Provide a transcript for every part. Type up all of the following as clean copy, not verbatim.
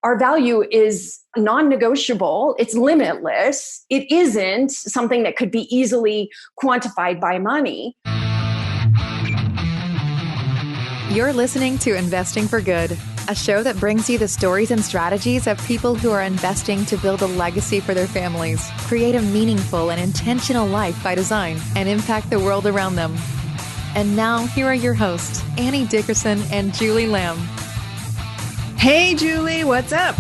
our value is non-negotiable. It's limitless. It isn't something that could be easily quantified by money. You're listening to Investing for Good, a show that brings you the stories and strategies of people who are investing to build a legacy for their families, create a meaningful and intentional life by design, and impact the world around them. And now, here are your hosts, Annie Dickerson and Julie Lamb. Hey, Julie, what's up?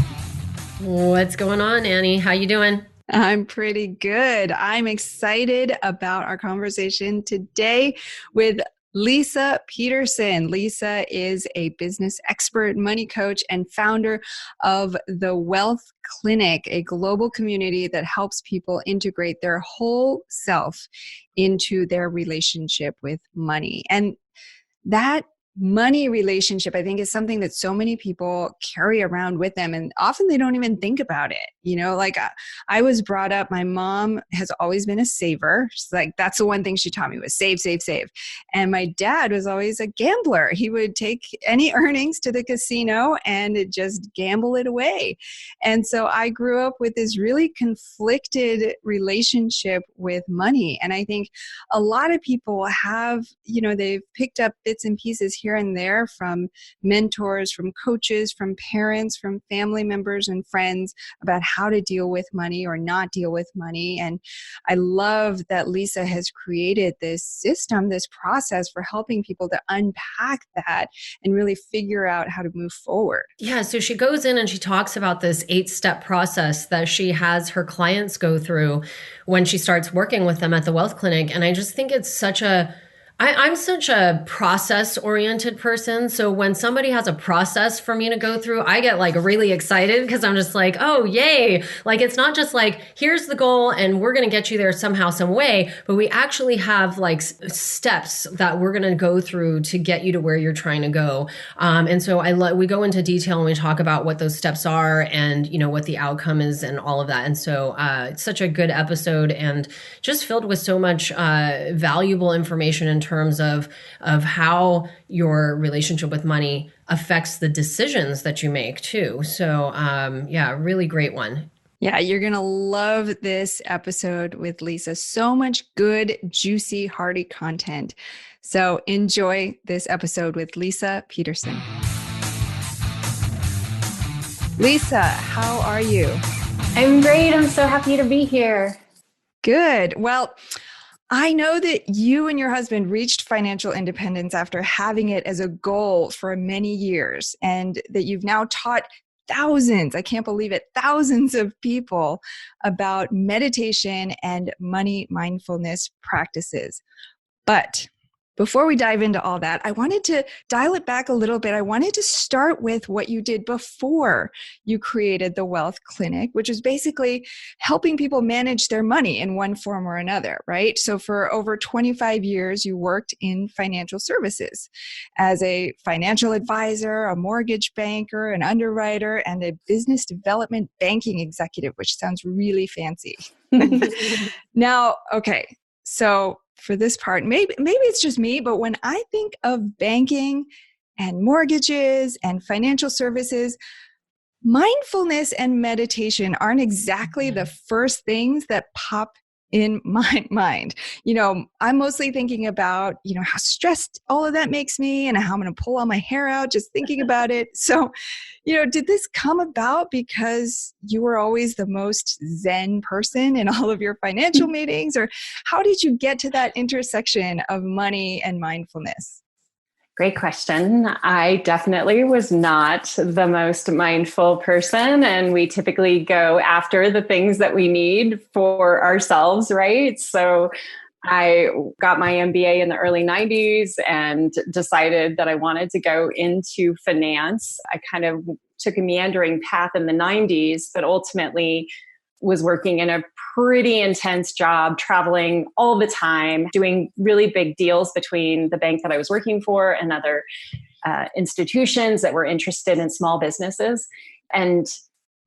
What's going on, Annie? How you doing? I'm pretty good. I'm excited about our conversation today with Leisa Peterson. Leisa is a business expert, money coach, and founder of the WealthClinic, a global community that helps people integrate their whole self into their relationship with money. And that money relationship, I think, is something that so many people carry around with them, and often they don't even think about it. You know, like I was brought up, my mom has always been a saver. She's like, that's the one thing she taught me was save, save, save. And my dad was always a gambler. He would take any earnings to the casino and just gamble it away. And so I grew up with this really conflicted relationship with money. And I think a lot of people have, you know, they've picked up bits and pieces here and there from mentors, from coaches, from parents, from family members and friends about how to deal with money or not deal with money. And I love that Leisa has created this system, this process for helping people to unpack that and really figure out how to move forward. Yeah, so she goes in and she talks about this 8-step process that she has her clients go through when she starts working with them at the WealthClinic. And I just think it's I'm such a process-oriented person. So when somebody has a process for me to go through, I get like really excited because I'm just like, oh, yay. Like, it's not just like, here's the goal and we're going to get you there somehow, some way, but we actually have like steps that we're going to go through to get you to where you're trying to go. And so we go into detail and we talk about what those steps are and, you know, what the outcome is and all of that. And so it's such a good episode and just filled with so much valuable information in terms of how your relationship with money affects the decisions that you make too. So yeah, really great one. Yeah, you're going to love this episode with Leisa. So much good, juicy, hearty content. So enjoy this episode with Leisa Peterson. Leisa, how are you? I'm great. I'm so happy to be here. Good. Well, I know that you and your husband reached financial independence after having it as a goal for many years, and that you've now taught thousands, I can't believe it, thousands of people about meditation and money mindfulness practices. But before we dive into all that, I wanted to dial it back a little bit. I wanted to start with what you did before you created the WealthClinic, which is basically helping people manage their money in one form or another, right? So for over 25 years, you worked in financial services as a financial advisor, a mortgage banker, an underwriter, and a business development banking executive, which sounds really fancy. Now, okay, so for this part, maybe it's just me, but when I think of banking and mortgages and financial services, mindfulness and meditation aren't exactly the first things that pop in my mind. You know, I'm mostly thinking about, you know, how stressed all of that makes me and how I'm going to pull all my hair out just thinking about it. So, you know, did this come about because you were always the most Zen person in all of your financial meetings? Or how did you get to that intersection of money and mindfulness? Great question. I definitely was not the most mindful person, and we typically go after the things that we need for ourselves, right? So I got my MBA in the early 90s and decided that I wanted to go into finance. I kind of took a meandering path in the 90s, but ultimately was working in a pretty intense job, traveling all the time, doing really big deals between the bank that I was working for and other institutions that were interested in small businesses, and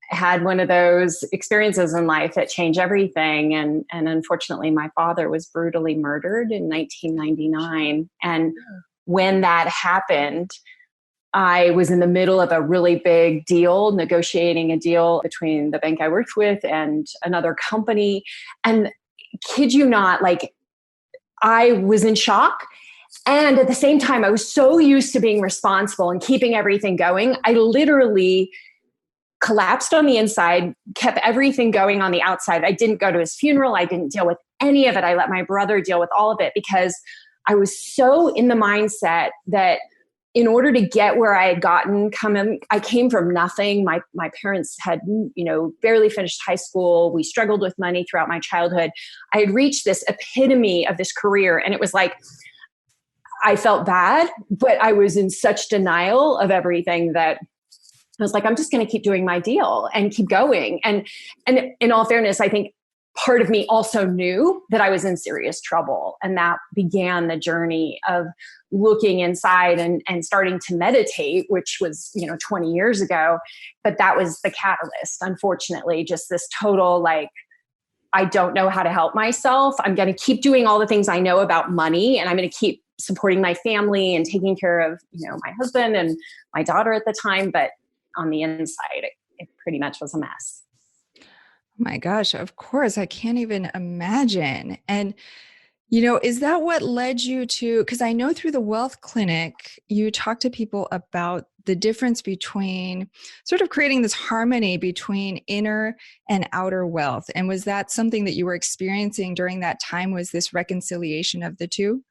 had one of those experiences in life that changed everything. And unfortunately, my father was brutally murdered in 1999. And when that happened, I was in the middle of a really big deal, negotiating a deal between the bank I worked with and another company. And kid you not, like, I was in shock. And at the same time, I was so used to being responsible and keeping everything going. I literally collapsed on the inside, kept everything going on the outside. I didn't go to his funeral. I didn't deal with any of it. I let my brother deal with all of it because I was so in the mindset that in order to get where I had gotten, I came from nothing. My parents had, barely finished high school. We struggled with money throughout my childhood. I had reached this epitome of this career, and it was like, I felt bad, but I was in such denial of everything that I was like, I'm just going to keep doing my deal and keep going. And in all fairness, I think part of me also knew that I was in serious trouble. And that began the journey of looking inside and starting to meditate, which was, 20 years ago. But that was the catalyst, unfortunately, just this total, like, I don't know how to help myself. I'm going to keep doing all the things I know about money, and I'm going to keep supporting my family and taking care of, my husband and my daughter at the time. But on the inside, it pretty much was a mess. My gosh, of course. I can't even imagine. And, is that what led you to, because I know through the WealthClinic, you talk to people about the difference between sort of creating this harmony between inner and outer wealth. And was that something that you were experiencing during that time? Was this reconciliation of the two?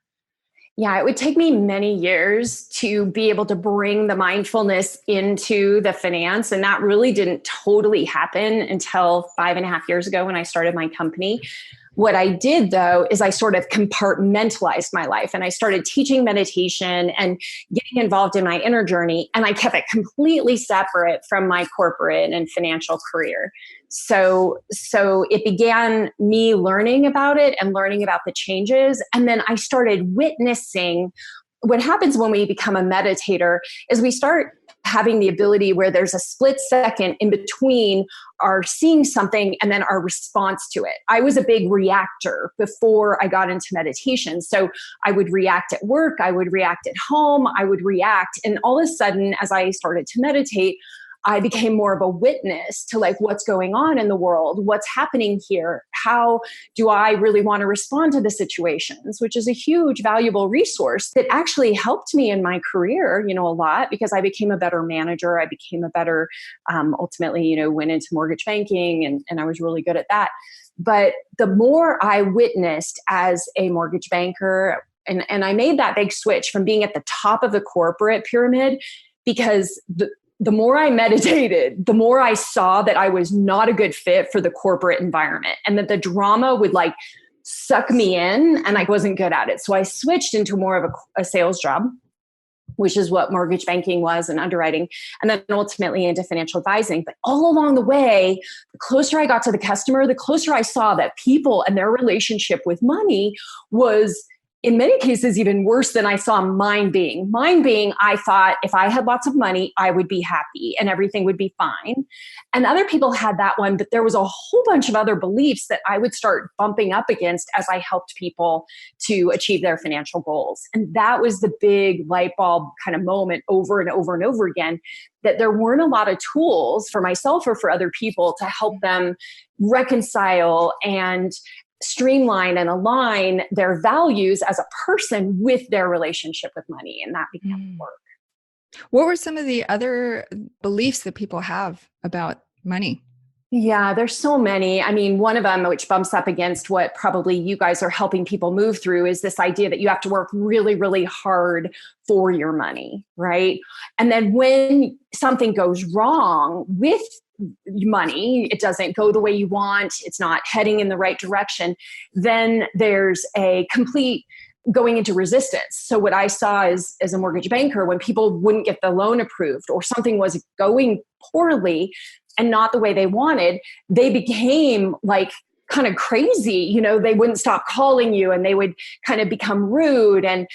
Yeah, it would take me many years to be able to bring the mindfulness into the finance. And that really didn't totally happen until 5.5 years ago when I started my company. What I did, though, is I sort of compartmentalized my life, and I started teaching meditation and getting involved in my inner journey. And I kept it completely separate from my corporate and financial career. So it began me learning about it and learning about the changes. And then I started witnessing what happens when we become a meditator is we start having the ability where there's a split second in between our seeing something and then our response to it. I was a big reactor before I got into meditation. So I would react at work, I would react at home, I would react. And all of a sudden, as I started to meditate, I became more of a witness to like what's going on in the world, what's happening here, how do I really want to respond to the situations, which is a huge, valuable resource that actually helped me in my career, a lot, because I became a better manager. I became a better, ultimately, went into mortgage banking and I was really good at that. But the more I witnessed as a mortgage banker, and I made that big switch from being at the top of the corporate pyramid, because the more I meditated, the more I saw that I was not a good fit for the corporate environment and that the drama would like suck me in and I wasn't good at it. So I switched into more of a sales job, which is what mortgage banking was and underwriting, and then ultimately into financial advising. But all along the way, the closer I got to the customer, the closer I saw that people and their relationship with money was in many cases even worse than I saw mine being. Mine being, I thought if I had lots of money, I would be happy and everything would be fine. And other people had that one, but there was a whole bunch of other beliefs that I would start bumping up against as I helped people to achieve their financial goals. And that was the big light bulb kind of moment over and over and over again, that there weren't a lot of tools for myself or for other people to help them reconcile and streamline and align their values as a person with their relationship with money. And that became work. What were some of the other beliefs that people have about money? Yeah, there's so many. I mean, one of them, which bumps up against what probably you guys are helping people move through, is this idea that you have to work really, really hard for your money, right? And then when something goes wrong with money, it doesn't go the way you want, it's not heading in the right direction, then there's a complete going into resistance. So what I saw as a mortgage banker, when people wouldn't get the loan approved or something was going poorly and not the way they wanted, they became like kind of crazy. They wouldn't stop calling you and they would kind of become rude and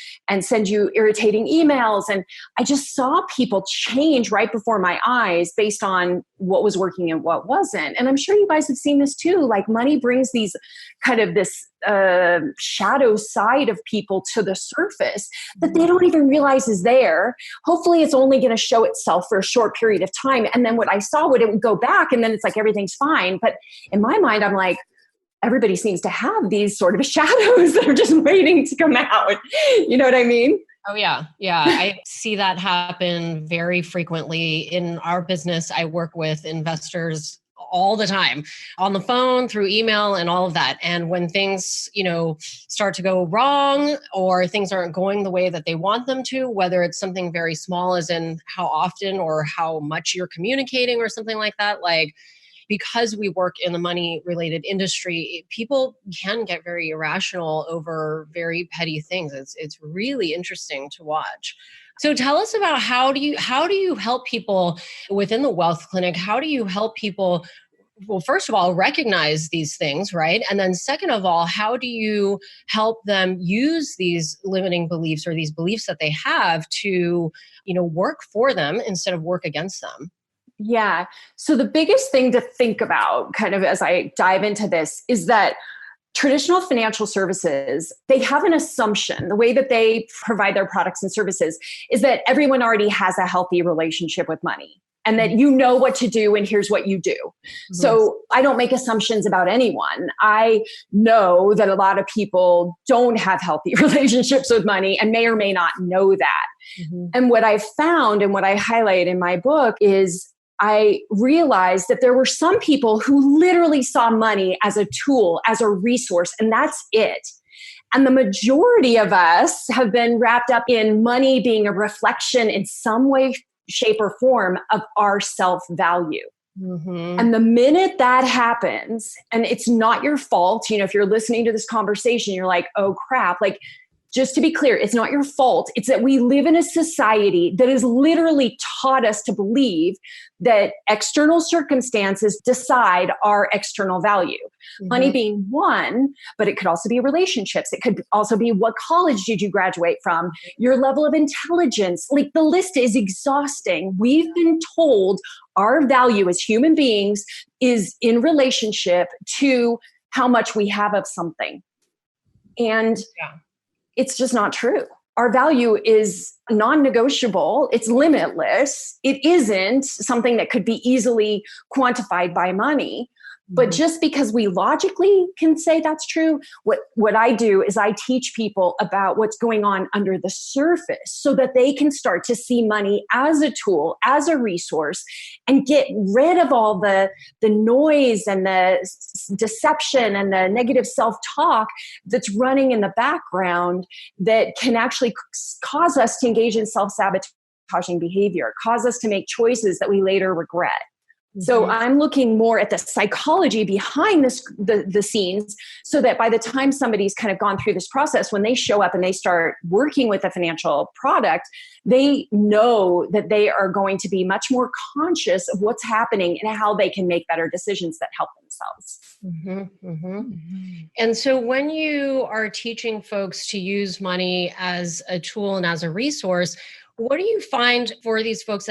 send you irritating emails. And I just saw people change right before my eyes based on, what was working and what wasn't. And I'm sure you guys have seen this too. Like money brings these kind of this shadow side of people to the surface that they don't even realize is there. Hopefully it's only going to show itself for a short period of time. And then what I saw it would go back and then it's like everything's fine. But in my mind, I'm like, everybody seems to have these sort of shadows that are just waiting to come out. You know what I mean? Oh, yeah. Yeah. I see that happen very frequently in our business. I work with investors all the time on the phone, through email and all of that. And when things, start to go wrong or things aren't going the way that they want them to, whether it's something very small as in how often or how much you're communicating or something like that, like, because we work in the money related industry, people can get very irrational over very petty things. It's really interesting to watch. So tell us about how do you help people within the Wealth Clinic? How do you help people, well, first of all, recognize these things, right? And then second of all, how do you help them use these limiting beliefs or these beliefs that they have to, work for them instead of work against them? Yeah. So the biggest thing to think about kind of as I dive into this is that traditional financial services, they have an assumption. The way that they provide their products and services is that everyone already has a healthy relationship with money and that you know what to do and here's what you do. Mm-hmm. So I don't make assumptions about anyone. I know that a lot of people don't have healthy relationships with money and may or may not know that. Mm-hmm. And what I found and what I highlight in my book is I realized that there were some people who literally saw money as a tool, as a resource, and that's it. And the majority of us have been wrapped up in money being a reflection in some way, shape, or form of our self-value. Mm-hmm. And the minute that happens, and it's not your fault, if you're listening to this conversation, you're like, oh crap, like, just to be clear, it's not your fault. It's that we live in a society that has literally taught us to believe that external circumstances decide our external value. Mm-hmm. Money being one, but it could also be relationships. It could also be what college did you graduate from, your level of intelligence. Like the list is exhausting. We've been told our value as human beings is in relationship to how much we have of something. And it's just not true. Our value is non-negotiable. It's limitless. It isn't something that could be easily quantified by money. But just because we logically can say that's true, what I do is I teach people about what's going on under the surface so that they can start to see money as a tool, as a resource, and get rid of all the noise and the deception and the negative self-talk that's running in the background that can actually cause us to engage in self-sabotaging behavior, cause us to make choices that we later regret. So I'm looking more at the psychology behind the scenes so that by the time somebody's kind of gone through this process, when they show up and they start working with a financial product, they know that they are going to be much more conscious of what's happening and how they can make better decisions that help themselves. Mm-hmm, mm-hmm. Mm-hmm. And so when you are teaching folks to use money as a tool and as a resource, what do you find for these folks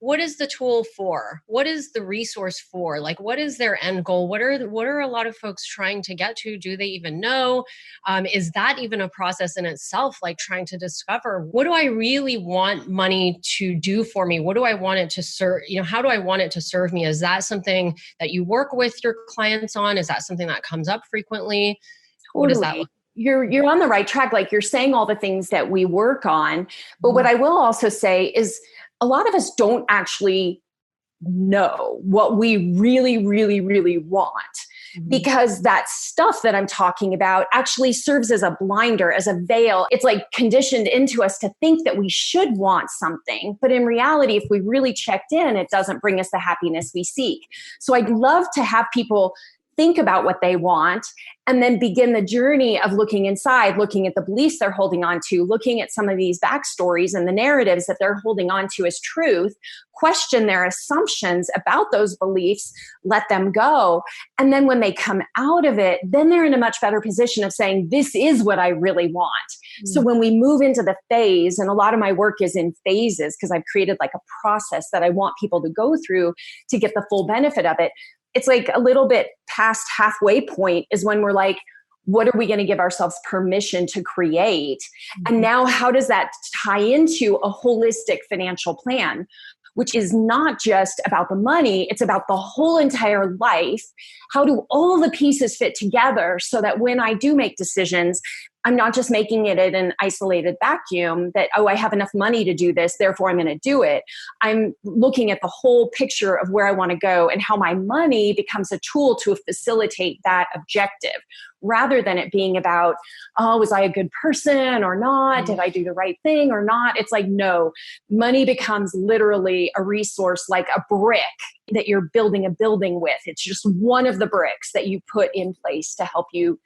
what is the tool for? What is the resource for? Like, what is their end goal? What are a lot of folks trying to get to? Do they even know? Is that even a process in itself? Like trying to discover, what do I really want money to do for me? What do I want it to serve? How do I want it to serve me? Is that something that you work with your clients on? Is that something that comes up frequently? Totally. What does that look like? You're on the right track. Like you're saying all the things that we work on. But what I will also say is, a lot of us don't actually know what we really, really, really want because that stuff that I'm talking about actually serves as a blinder, as a veil. It's like conditioned into us to think that we should want something. But in reality, if we really checked in, it doesn't bring us the happiness we seek. So I'd love to have people think about what they want, and then begin the journey of looking inside, looking at the beliefs they're holding on to, looking at some of these backstories and the narratives that they're holding on to as truth, question their assumptions about those beliefs, let them go. And then when they come out of it, then they're in a much better position of saying, this is what I really want. So when we move into the phase, and a lot of my work is in phases because I've created like a process that I want people to go through to get the full benefit of it. It's like a little bit past halfway point is when we're like, what are we going to give ourselves permission to create? And now how does that tie into a holistic financial plan, which is not just about the money, it's about the whole entire life. How do all the pieces fit together so that when I do make decisions, I'm not just making it in an isolated vacuum that, oh, I have enough money to do this, therefore I'm going to do it. I'm looking at the whole picture of where I want to go and how my money becomes a tool to facilitate that objective, rather than it being about, oh, was I a good person or not? Did I do the right thing or not? It's like, no, money becomes literally a resource, like a brick that you're building a building with. It's just one of the bricks that you put in place to help you.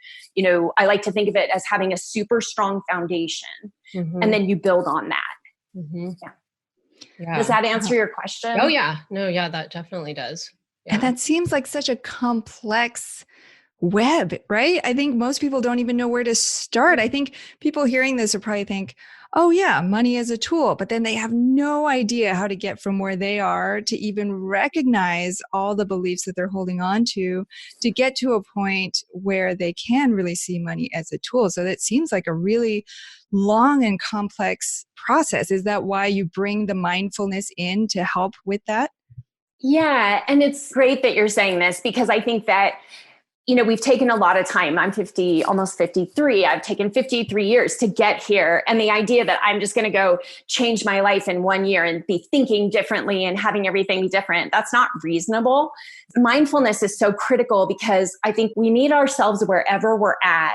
I like to think of it as having a super strong foundation, and then you build on that. Yeah. Does that answer your question? Oh yeah. No, yeah, that definitely does. Yeah. And that seems like such a complex web, right? I think most people don't even know where to start. I think people hearing this will probably think, oh yeah, money is a tool, but then they have no idea how to get from where they are to even recognize all the beliefs that they're holding on to get to a point where they can really see money as a tool. So that seems like a really long and complex process. Is that why you bring the mindfulness in to help with that? Yeah. And it's great that you're saying this, because I think that we've taken a lot of time. I'm 50, almost 53. I've taken 53 years to get here. And the idea that I'm just going to go change my life in 1 year and be thinking differently and having everything be different, that's not reasonable. Mindfulness is so critical because I think we meet ourselves wherever we're at.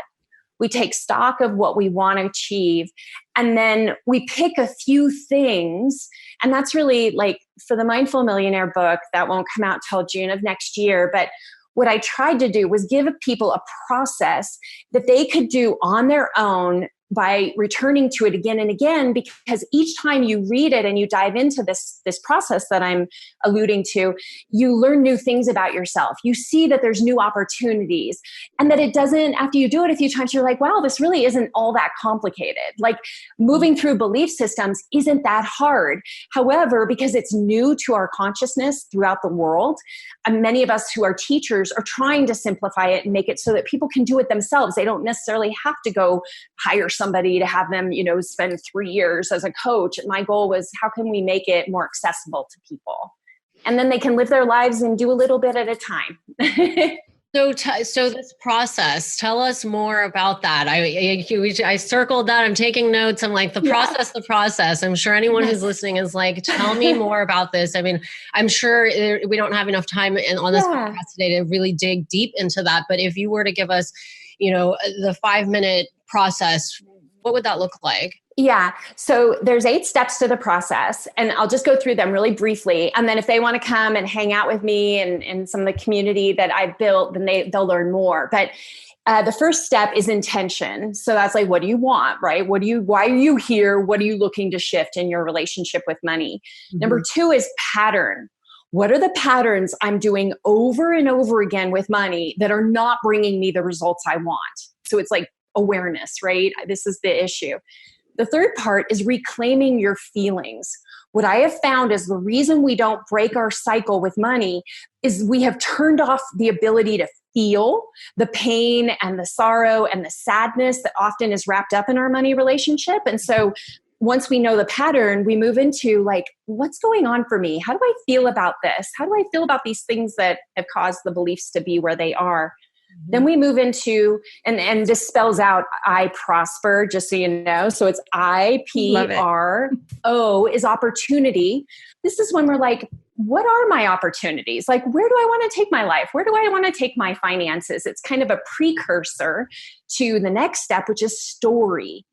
We take stock of what we want to achieve, and then we pick a few things. And that's really like for the Mindful Millionaire book that won't come out till June of next year. But what I tried to do was give people a process that they could do on their own by returning to it again and again, because each time you read it and you dive into this process that I'm alluding to, you learn new things about yourself. You see that there's new opportunities, and that it doesn't, after you do it a few times, you're like, wow, this really isn't all that complicated. Like moving through belief systems isn't that hard. However, because it's new to our consciousness throughout the world, and many of us who are teachers are trying to simplify it and make it so that people can do it themselves. They don't necessarily have to go hire somebody to have them, spend 3 years as a coach. My goal was, how can we make it more accessible to people? And then they can live their lives and do a little bit at a time. So this process, tell us more about that. I circled that. I'm taking notes. I'm like, the process. I'm sure anyone who's listening is like, tell me more about this. I mean, I'm sure we don't have enough time on this podcast today to really dig deep into that. But if you were to give us, the 5-minute process, what would that look like? Yeah. So there's 8 steps to the process, and I'll just go through them really briefly. And then if they want to come and hang out with me and some of the community that I've built, then they'll learn more. But the first step is intention. So that's like, what do you want, right? Why are you here? What are you looking to shift in your relationship with money? Number 2 is pattern. What are the patterns I'm doing over and over again with money that are not bringing me the results I want? So it's like awareness, right? This is the issue. The third part is reclaiming your feelings. What I have found is the reason we don't break our cycle with money is we have turned off the ability to feel the pain and the sorrow and the sadness that often is wrapped up in our money relationship. And so once we know the pattern, we move into like, what's going on for me? How do I feel about this? How do I feel about these things that have caused the beliefs to be where they are? Then we move into, and this spells out I prosper, just so you know. So it's IPRO is opportunity. This is when we're like, what are my opportunities? Like, where do I want to take my life? Where do I want to take my finances? It's kind of a precursor to the next step, which is story.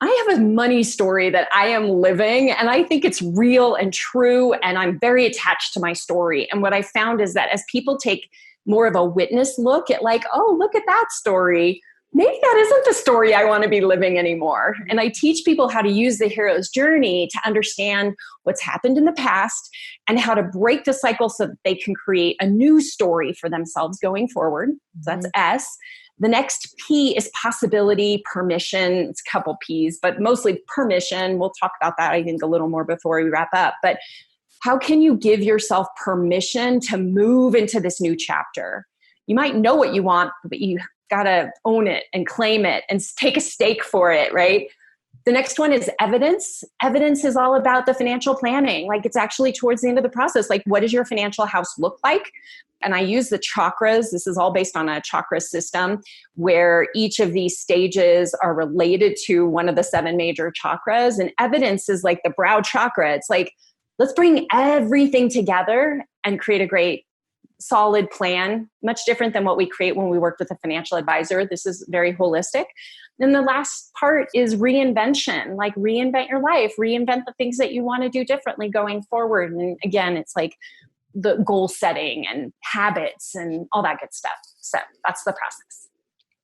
I have a money story that I am living, and I think it's real and true, and I'm very attached to my story. And what I found is that as people take more of a witness look at like, oh, look at that story, maybe that isn't the story I want to be living anymore. And I teach people how to use the hero's journey to understand what's happened in the past and how to break the cycle so that they can create a new story for themselves going forward. So that's S. The next P is possibility, permission. It's a couple P's, but mostly permission. We'll talk about that, I think, a little more before we wrap up. But how can you give yourself permission to move into this new chapter? You might know what you want, but you got to own it and claim it and take a stake for it, right? The next one is evidence. Evidence is all about the financial planning. Like, it's actually towards the end of the process. Like, what does your financial house look like? And I use the chakras. This is all based on a chakra system where each of these stages are related to one of the 7 major chakras. And evidence is like the brow chakra. It's like, let's bring everything together and create a great solid plan, much different than what we create when we work with a financial advisor. This is very holistic. Then the last part is reinvention, like reinvent your life, reinvent the things that you want to do differently going forward. And again, it's like the goal setting and habits and all that good stuff. So that's the process.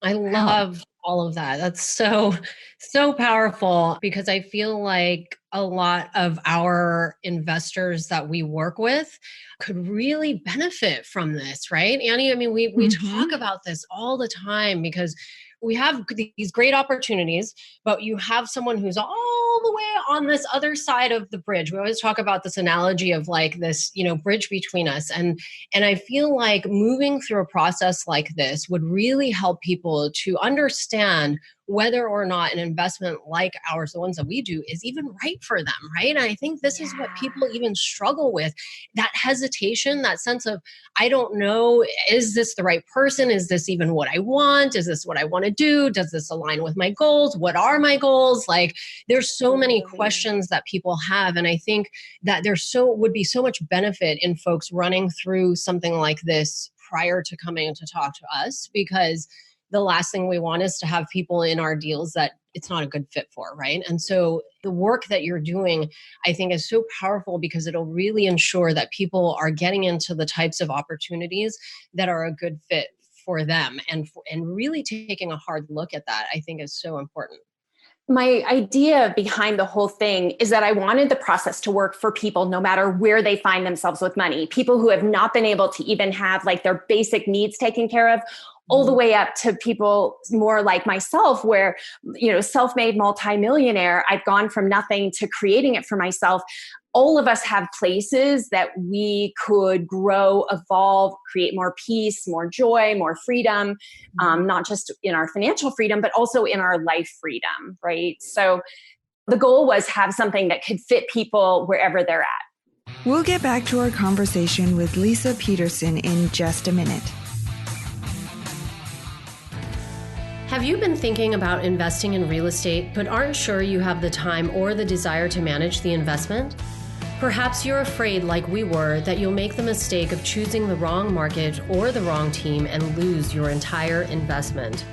I love all of that. That's so powerful, because I feel like a lot of our investors that we work with could really benefit from this, right? Annie, I mean, we talk about this all the time because we have these great opportunities, but you have someone who's all the way on this other side of the bridge. We always talk about this analogy of like this, bridge between us. And I feel like moving through a process like this would really help people to understand whether or not an investment like ours, the ones that we do, is even right for them, right? And I think this is what people even struggle with, that hesitation, that sense of, I don't know, is this the right person? Is this even what I want? Is this what I want to do? Does this align with my goals? What are my goals? Like, there's so many questions that people have. And I think that would be so much benefit in folks running through something like this prior to coming to talk to us, because the last thing we want is to have people in our deals that it's not a good fit for, right? And so the work that you're doing, I think, is so powerful because it'll really ensure that people are getting into the types of opportunities that are a good fit for them. And really taking a hard look at that, I think, is so important. My idea behind the whole thing is that I wanted the process to work for people no matter where they find themselves with money. People who have not been able to even have like their basic needs taken care of, all the way up to people more like myself where, self-made multimillionaire, I've gone from nothing to creating it for myself. All of us have places that we could grow, evolve, create more peace, more joy, more freedom, not just in our financial freedom, but also in our life freedom, right? So the goal was have something that could fit people wherever they're at. We'll get back to our conversation with Leisa Peterson in just a minute. Have you been thinking about investing in real estate, but aren't sure you have the time or the desire to manage the investment? Perhaps you're afraid, like we were, that you'll make the mistake of choosing the wrong market or the wrong team and lose your entire investment.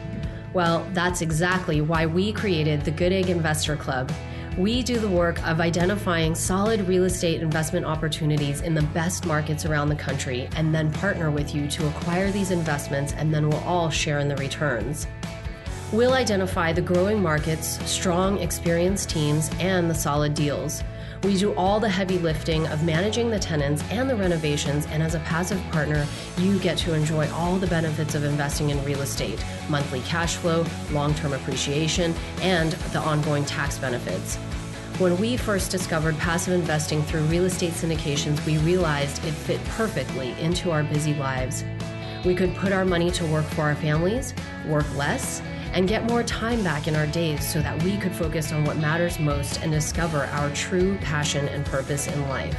Well, that's exactly why we created the Goodegg Investor Club. We do the work of identifying solid real estate investment opportunities in the best markets around the country, and then partner with you to acquire these investments, and then we'll all share in the returns. We'll identify the growing markets, strong, experienced teams, and the solid deals. We do all the heavy lifting of managing the tenants and the renovations, and as a passive partner, you get to enjoy all the benefits of investing in real estate: monthly cash flow, long-term appreciation, and the ongoing tax benefits. When we first discovered passive investing through real estate syndications, we realized it fit perfectly into our busy lives. We could put our money to work for our families, work less, and get more time back in our days so that we could focus on what matters most and discover our true passion and purpose in life.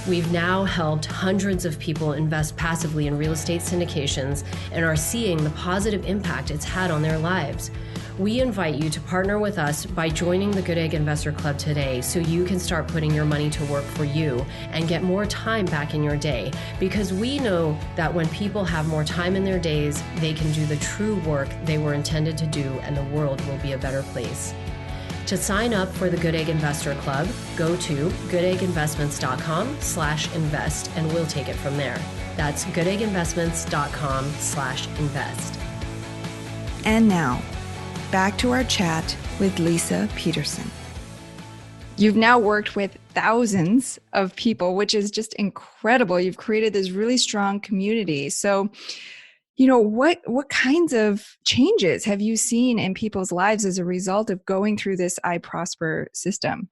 We've now helped hundreds of people invest passively in real estate syndications and are seeing the positive impact it's had on their lives. We invite you to partner with us by joining the Goodegg Investor Club today so you can start putting your money to work for you and get more time back in your day, because we know that when people have more time in their days, they can do the true work they were intended to do, and the world will be a better place. To sign up for the Goodegg Investor Club, go to goodegginvestments.com/invest and we'll take it from there. That's goodegginvestments.com/invest. And now, back to our chat with Leisa Peterson. You've now worked with thousands of people, which is just incredible. You've created this really strong community. So, what kinds of changes have you seen in people's lives as a result of going through this I Prosper system?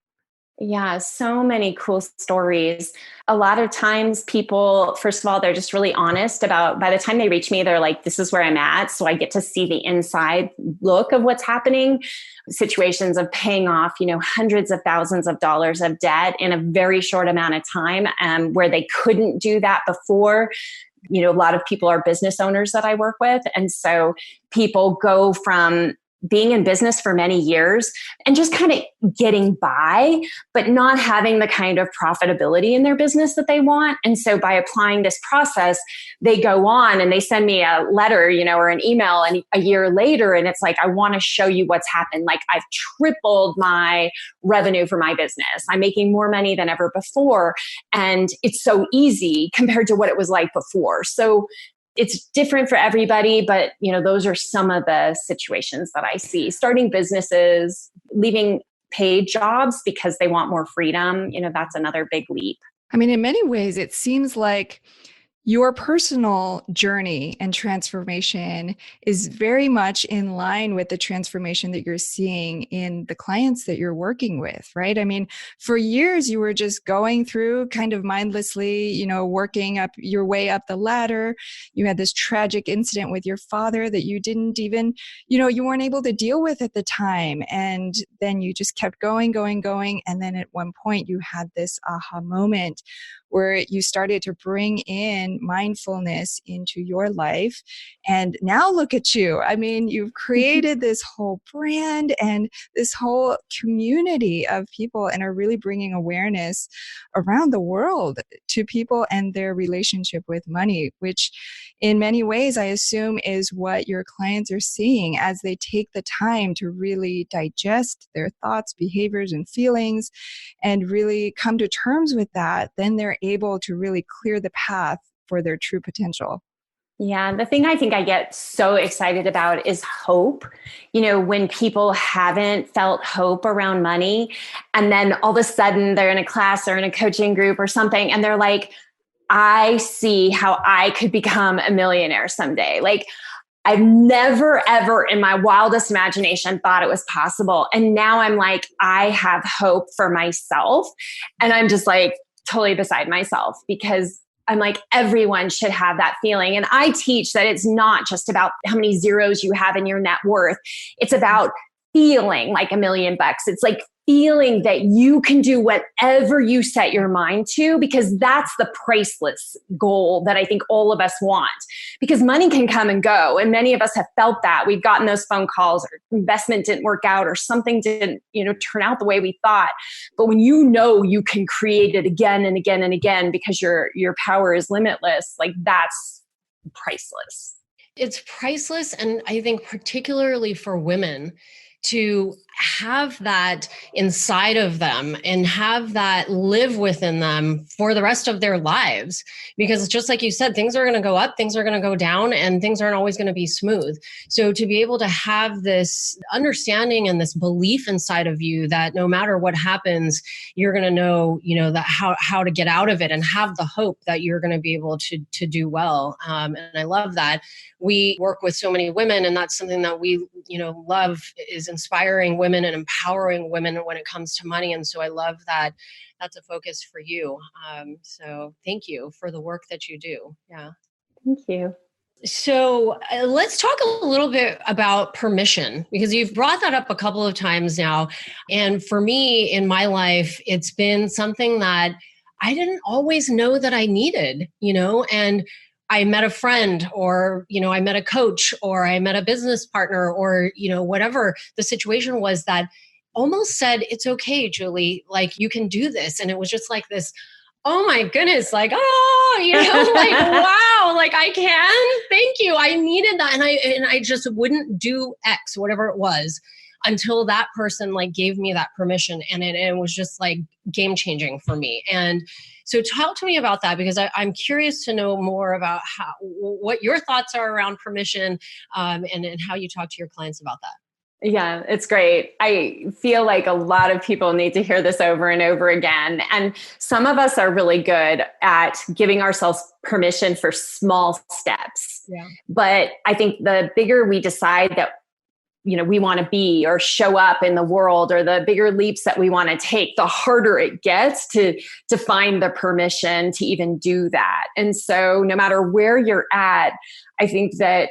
Yeah, so many cool stories. A lot of times people, first of all, they're just really honest about, by the time they reach me, they're like, this is where I'm at. So I get to see the inside look of what's happening. Situations of paying off, hundreds of thousands of dollars of debt in a very short amount of time, where they couldn't do that before. A lot of people are business owners that I work with. And so people go from being in business for many years and just kind of getting by, but not having the kind of profitability in their business that they want. And so by applying this process, they go on and they send me a letter, or an email and a year later. And it's like, I want to show you what's happened. Like I've tripled my revenue for my business. I'm making more money than ever before. And it's so easy compared to what it was like before. So it's different for everybody, but those are some of the situations that I see. Starting businesses, leaving paid jobs because they want more freedom, that's another big leap. I mean, in many ways, it seems like your personal journey and transformation is very much in line with the transformation that you're seeing in the clients that you're working with, right? I mean, for years, you were just going through kind of mindlessly, working up your way up the ladder. You had this tragic incident with your father that you didn't even, you weren't able to deal with at the time. And then you just kept going. And then at one point you had this aha moment where you started to bring in mindfulness into your life. And now look at you. I mean, you've created this whole brand and this whole community of people and are really bringing awareness around the world to people and their relationship with money, which in many ways, I assume is what your clients are seeing as they take the time to really digest their thoughts, behaviors, and feelings and really come to terms with that. Then they're able to really clear the path for their true potential. Yeah, the thing I think I get so excited about is hope. When people haven't felt hope around money, and then all of a sudden they're in a class or in a coaching group or something, and they're like, I see how I could become a millionaire someday. Like, I've never, ever in my wildest imagination thought it was possible. And now I'm like, I have hope for myself. And I'm just like totally beside myself because I'm like, everyone should have that feeling. And I teach that it's not just about how many zeros you have in your net worth. It's about feeling like $1 million. It's like feeling that you can do whatever you set your mind to, because that's the priceless goal that I think all of us want, because money can come and go. And many of us have felt that. We've gotten those phone calls, or investment didn't work out, or something didn't, turn out the way we thought. But when you can create it again and again and again, because your power is limitless, like that's priceless. It's priceless. And I think particularly for women, to have that inside of them and have that live within them for the rest of their lives. Because just like you said, things are going to go up, things are going to go down, and things aren't always going to be smooth. So to be able to have this understanding and this belief inside of you that no matter what happens, you're going to know, that how to get out of it, and have the hope that you're going to be able to do well. And I love that. We work with so many women, and that's something that we, love, is inspiring women and empowering women when it comes to money. And so I love that that's a focus for you. So thank you for the work that you do. Yeah. Thank you. So let's talk a little bit about permission, because you've brought that up a couple of times now. And for me in my life, it's been something that I didn't always know that I needed, and I met a friend, or, I met a coach, or I met a business partner, or, whatever the situation was, that almost said, it's okay, Julie, like you can do this. And it was just like this, oh my goodness, like, like, wow, like I can, thank you. I needed that. And I just wouldn't do X, whatever it was. until that person like gave me that permission. And it was just like game changing for me. And so talk to me about that, because I'm curious to know more about what your thoughts are around permission, and how you talk to your clients about that. Yeah, it's great. I feel like a lot of people need to hear this over and over again. And some of us are really good at giving ourselves permission for small steps. Yeah. But I think the bigger we decide that, we want to be or show up in the world, or the bigger leaps that we want to take, the harder it gets to find the permission to even do that. And so no matter where you're at, I think that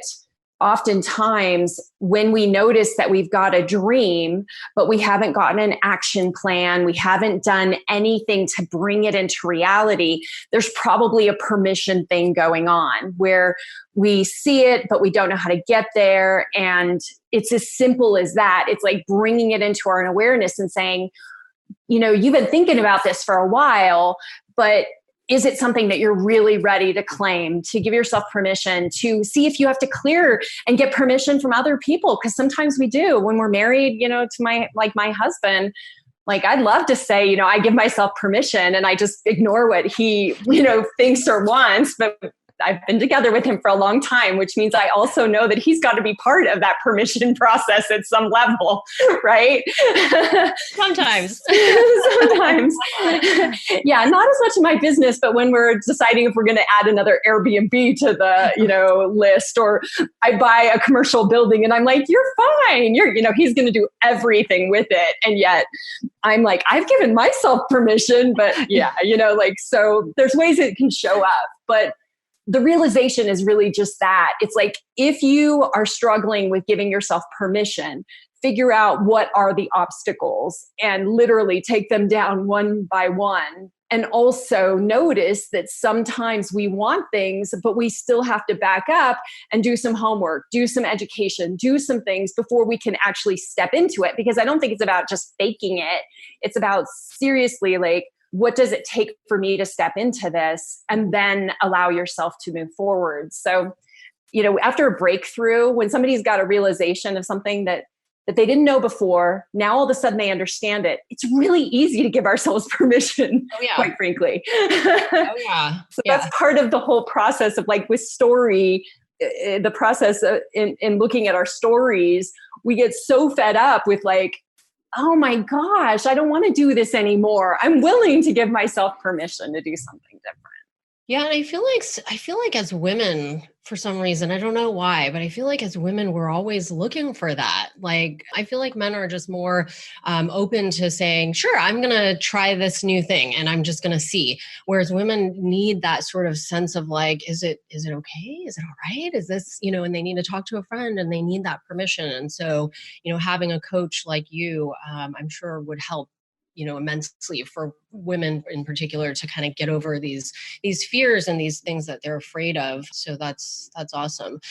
oftentimes when we notice that we've got a dream, but we haven't gotten an action plan, we haven't done anything to bring it into reality, there's probably a permission thing going on where we see it, but we don't know how to get there. And it's as simple as that. It's like bringing it into our awareness and saying, you've been thinking about this for a while, but is it something that you're really ready to claim, to give yourself permission, to see if you have to clear and get permission from other people? Because sometimes we do when we're married, to my husband. Like, I'd love to say, I give myself permission and I just ignore what he, thinks or wants. But I've been together with him for a long time, which means I also know that he's got to be part of that permission process at some level, right? Sometimes. Sometimes. Yeah, not as much in my business, but when we're deciding if we're going to add another Airbnb to the, list, or I buy a commercial building and I'm like, you're fine. He's going to do everything with it. And yet I'm like, I've given myself permission, but yeah, so there's ways it can show up, but the realization is really just that. It's like, if you are struggling with giving yourself permission, figure out what are the obstacles and literally take them down one by one. And also notice that sometimes we want things, but we still have to back up and do some homework, do some education, do some things before we can actually step into it. Because I don't think it's about just faking it. It's about seriously, like, what does it take for me to step into this, and then allow yourself to move forward? So, after a breakthrough, when somebody's got a realization of something that they didn't know before, now all of a sudden they understand it. It's really easy to give ourselves permission, quite frankly. Oh, yeah. So that's part of the whole process of, like, with story, the process in looking at our stories, we get so fed up with, like, oh my gosh, I don't want to do this anymore. I'm willing to give myself permission to do something different. Yeah. And I feel like as women, for some reason, I don't know why, but I feel like as women, we're always looking for that. Like, I feel like men are just more open to saying, sure, I'm going to try this new thing and I'm just going to see. Whereas women need that sort of sense of like, is it okay? Is it all right? Is this, and they need to talk to a friend and they need that permission. And so, having a coach like you, I'm sure would help immensely for women in particular to kind of get over these fears and these things that they're afraid of. So that's awesome.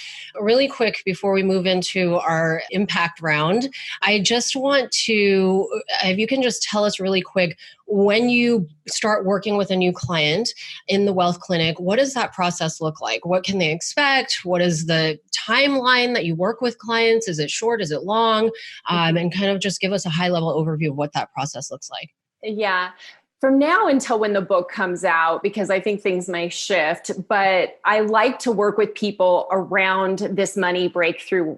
Really quick, before we move into our impact round, I just want to, if you can just tell us really quick, when you start working with a new client in the WealthClinic, what does that process look like? What can they expect? What is the timeline that you work with clients? Is it short? Is it long? And kind of just give us a high level overview of what that process looks like. Yeah. From now until when the book comes out, because I think things may shift, but I like to work with people around this money breakthrough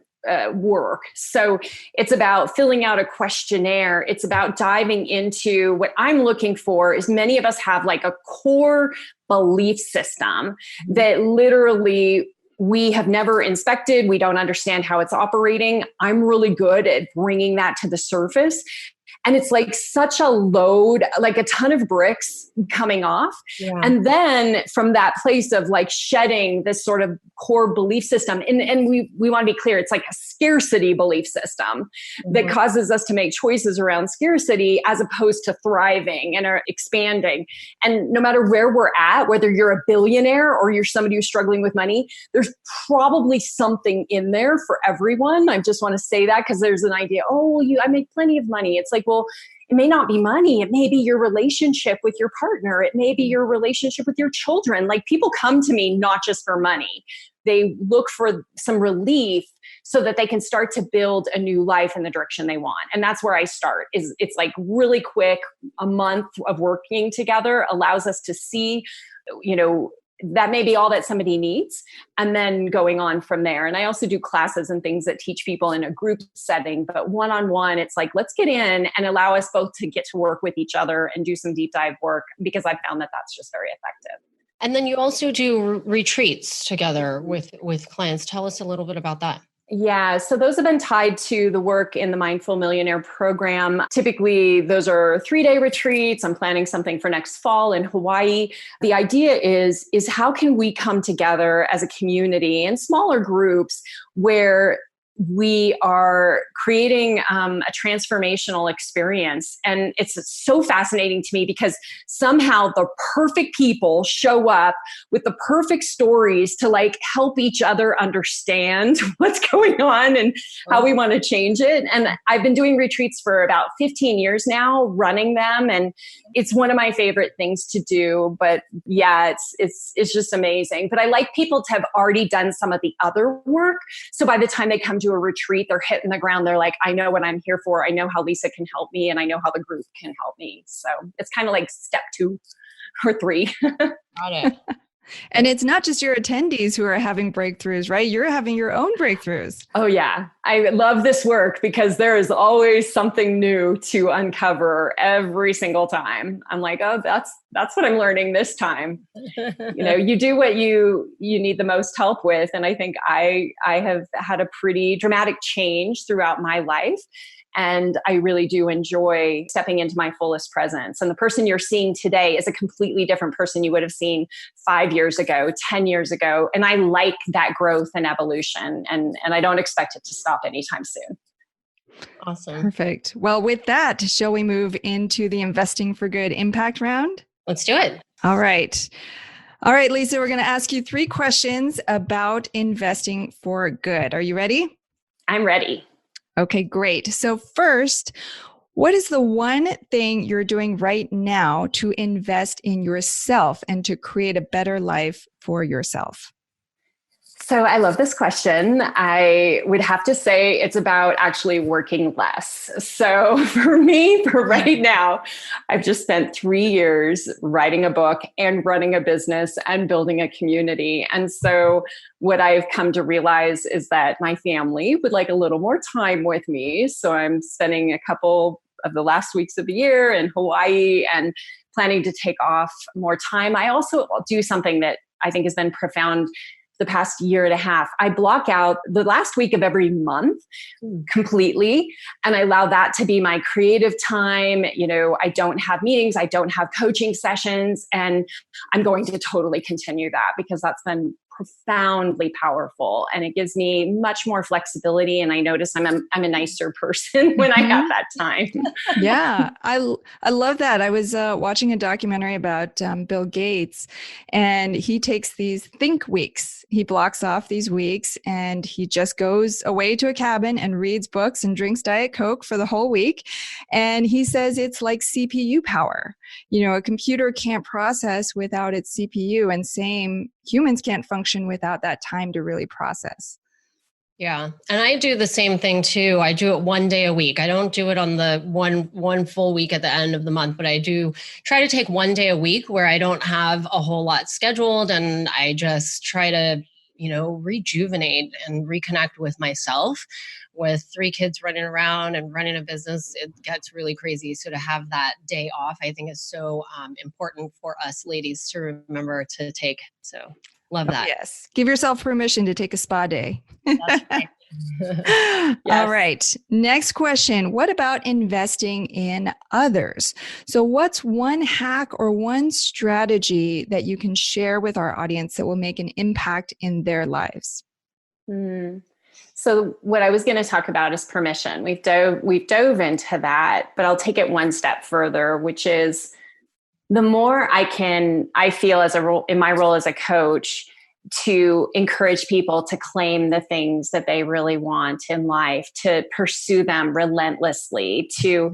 work. So it's about filling out a questionnaire. It's about diving into what I'm looking for is many of us have like a core belief system that literally we have never inspected. We don't understand how it's operating. I'm really good at bringing that to the surface. And it's like such a load, like a ton of bricks coming off. Yeah. And then from that place of like shedding this sort of core belief system, and we want to be clear, it's like a scarcity belief system that causes us to make choices around scarcity as opposed to thriving and are expanding. And no matter where we're at, whether you're a billionaire or you're somebody who's struggling with money, there's probably something in there for everyone. I just want to say that because there's an idea, I make plenty of money. It's like, well, it may not be money. It may be your relationship with your partner. It may be your relationship with your children. Like people come to me not just for money. they look for some relief so that they can start to build a new life in the direction they want. And that's where I start. It's like really quick. A month of working together allows us to see, that may be all that somebody needs, and then going on from there. And I also do classes and things that teach people in a group setting, but one-on-one, it's like, let's get in and allow us both to get to work with each other and do some deep dive work, because I found that that's just very effective. And then you also do retreats together with clients. Tell us a little bit about that. Yeah, so those have been tied to the work in the Mindful Millionaire program. Typically, those are 3-day retreats. I'm planning something for next fall in Hawaii. The idea is how can we come together as a community in smaller groups where we are creating a transformational experience. And it's so fascinating to me because somehow the perfect people show up with the perfect stories to like help each other understand what's going on and how we want to change it. And I've been doing retreats for about 15 years now, running them. And it's one of my favorite things to do. But yeah, it's just amazing. But I like people to have already done some of the other work. So by the time they come to a retreat, they're hitting the ground. They're like, I know what I'm here for. I know how Leisa can help me, and I know how the group can help me. So it's kind of like step 2 or 3. Got it. And it's not just your attendees who are having breakthroughs, right? You're having your own breakthroughs. Oh yeah. I love this work because there is always something new to uncover every single time. I'm like, oh, that's what I'm learning this time. You do what you need the most help with. And I think I have had a pretty dramatic change throughout my life. And I really do enjoy stepping into my fullest presence. And the person you're seeing today is a completely different person you would have seen 5 years ago, 10 years ago. And I like that growth and evolution. And I don't expect it to stop anytime soon. Awesome. Perfect. Well, with that, shall we move into the Investing for Good impact round? Let's do it. All right. All right, Leisa, we're going to ask you 3 questions about investing for good. Are you ready? I'm ready. Okay, great. So first, what is the one thing you're doing right now to invest in yourself and to create a better life for yourself? So I love this question. I would have to say it's about actually working less. So for me, for right now, I've just spent 3 years writing a book and running a business and building a community. And so what I've come to realize is that my family would like a little more time with me. So I'm spending a couple of the last weeks of the year in Hawaii and planning to take off more time. I also do something that I think has been profound the past year and a half. I block out the last week of every month completely, and I allow that to be my creative time. I don't have meetings, I don't have coaching sessions, and I'm going to totally continue that because that's been profoundly powerful, and it gives me much more flexibility. And I notice I'm a nicer person when I have that time. Yeah, I love that. I was watching a documentary about Bill Gates, and he takes these think weeks. He blocks off these weeks and he just goes away to a cabin and reads books and drinks Diet Coke for the whole week. And he says it's like CPU power. A computer can't process without its CPU, and same, humans can't function without that time to really process. Yeah. And I do the same thing too. I do it 1 day a week. I don't do it on the one full week at the end of the month, but I do try to take 1 day a week where I don't have a whole lot scheduled. And I just try to, rejuvenate and reconnect with myself. With 3 kids running around and running a business, it gets really crazy. So to have that day off, I think is so important for us ladies to remember to take. So love that. Yes. Give yourself permission to take a spa day. That's right. Yes. All right. Next question. What about investing in others? So what's one hack or one strategy that you can share with our audience that will make an impact in their lives? So what I was going to talk about is permission. We've dove into that, but I'll take it one step further, which is the more I feel in my role as a coach, to encourage people to claim the things that they really want in life, to pursue them relentlessly, to,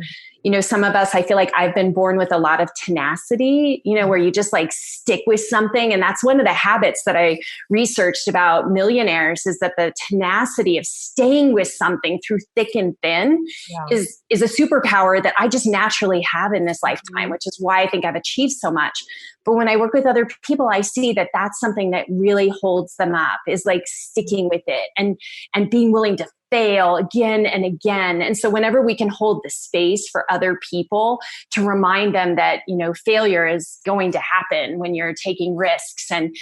some of us, I feel like I've been born with a lot of tenacity, where you just like stick with something. And that's one of the habits that I researched about millionaires, is that the tenacity of staying with something through thick and thin is a superpower that I just naturally have in this lifetime, which is why I think I've achieved so much. But when I work with other people, I see that that's something that really holds them up, is like sticking with it and being willing to fail again and again. And so whenever we can hold the space for other people to remind them that, failure is going to happen when you're taking risks, and,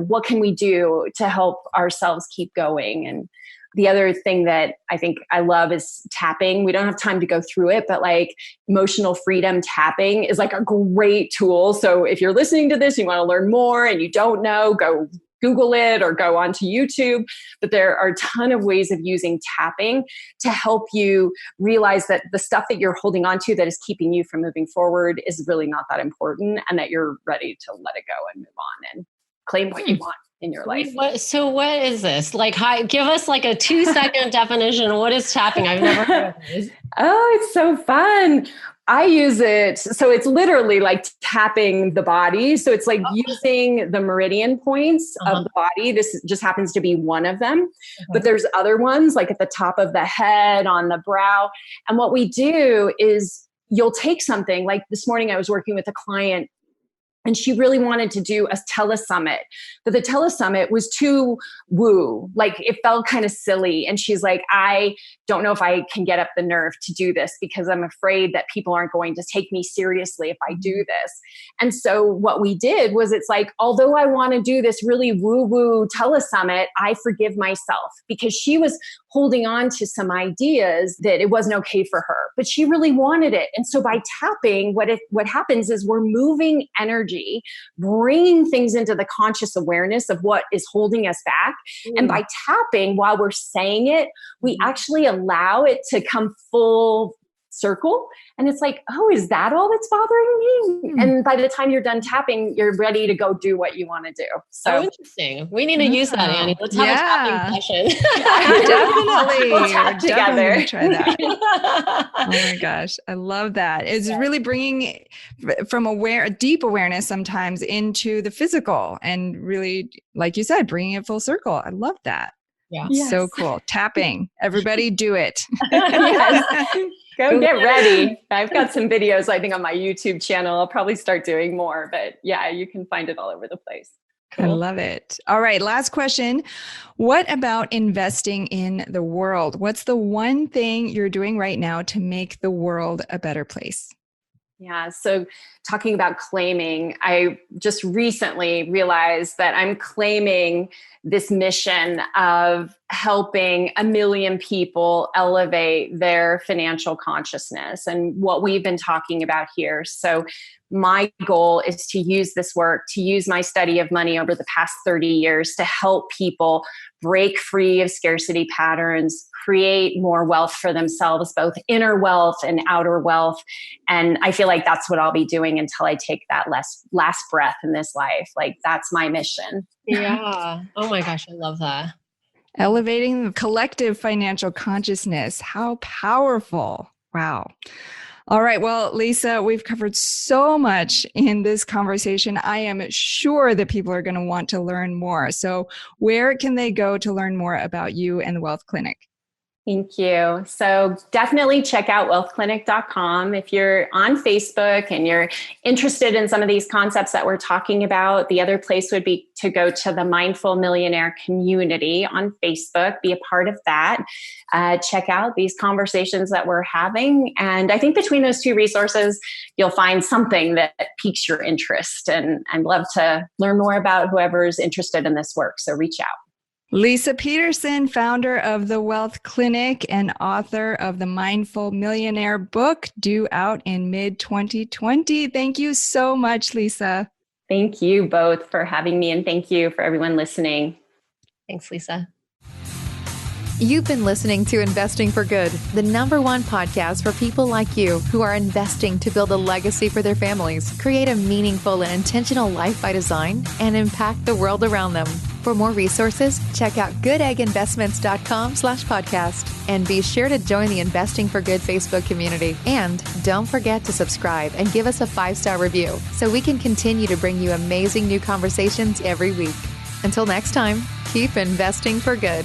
what can we do to help ourselves keep going? And the other thing that I think I love is tapping. We don't have time to go through it, but like emotional freedom tapping is like a great tool. So if you're listening to this, you want to learn more and you don't know, go Google it or go onto YouTube. But there are a ton of ways of using tapping to help you realize that the stuff that you're holding on to that is keeping you from moving forward is really not that important, and that you're ready to let it go and move on and claim what you want in your life. So what is this? Like, give us like a 2-second definition. What is tapping? I've never heard of this. Oh, it's so fun. I use it. So it's literally like tapping the body. So it's like using the meridian points of the body. This just happens to be one of them, but there's other ones like at the top of the head, on the brow. And what we do is you'll take something like this morning, I was working with a client and she really wanted to do a telesummit, but the telesummit was too woo. Like it felt kind of silly. And she's like, I don't know if I can get up the nerve to do this because I'm afraid that people aren't going to take me seriously if I do this. And so what we did was, it's like, although I want to do this really woo woo telesummit, I forgive myself, because she was holding on to some ideas that it wasn't okay for her, but she really wanted it. And so by tapping, what happens is we're moving energy, bringing things into the conscious awareness of what is holding us back. And by tapping while we're saying it, we actually allow it to come full circle. And it's like, oh, is that all that's bothering me? And by the time you're done tapping, you're ready to go do what you want to do. So interesting. We need to use that, Annie. Let's have a tapping session. Definitely. We'll tap together. Try that. Oh my gosh. I love that. It's really bringing from deep awareness sometimes into the physical, and really, like you said, bringing it full circle. I love that. Yeah. Yes. So cool. Tapping. Everybody do it. Yes. Go get ready. I've got some videos, I think, on my YouTube channel. I'll probably start doing more, but yeah, you can find it all over the place. Cool. I love it. All right. Last question. What about investing in the world? What's the one thing you're doing right now to make the world a better place? Yeah. So talking about claiming, I just recently realized that I'm claiming this mission of helping 1 million people elevate their financial consciousness and what we've been talking about here. So my goal is to use this work, to use my study of money over the past 30 years to help people break free of scarcity patterns, create more wealth for themselves, both inner wealth and outer wealth. And I feel like that's what I'll be doing until I take that last breath in this life. Like that's my mission. Yeah. Oh my gosh. I love that. Elevating the collective financial consciousness. How powerful. Wow. All right. Well, Leisa, we've covered so much in this conversation. I am sure that people are going to want to learn more. So where can they go to learn more about you and the Wealth Clinic? Thank you. So definitely check out wealthclinic.com. If you're on Facebook and you're interested in some of these concepts that we're talking about, the other place would be to go to the Mindful Millionaire community on Facebook, be a part of that. Check out these conversations that we're having. And I think between those two resources, you'll find something that piques your interest. And I'd love to learn more about whoever's interested in this work. So reach out. Leisa Peterson, founder of the Wealth Clinic and author of the Mindful Millionaire book, due out in mid-2020. Thank you so much, Leisa. Thank you both for having me, and thank you for everyone listening. Thanks, Leisa. You've been listening to Investing for Good, the #1 podcast for people like you who are investing to build a legacy for their families, create a meaningful and intentional life by design, and impact the world around them. For more resources, check out goodegginvestments.com/podcast and be sure to join the Investing for Good Facebook community. And don't forget to subscribe and give us a 5-star review so we can continue to bring you amazing new conversations every week. Until next time, keep investing for good.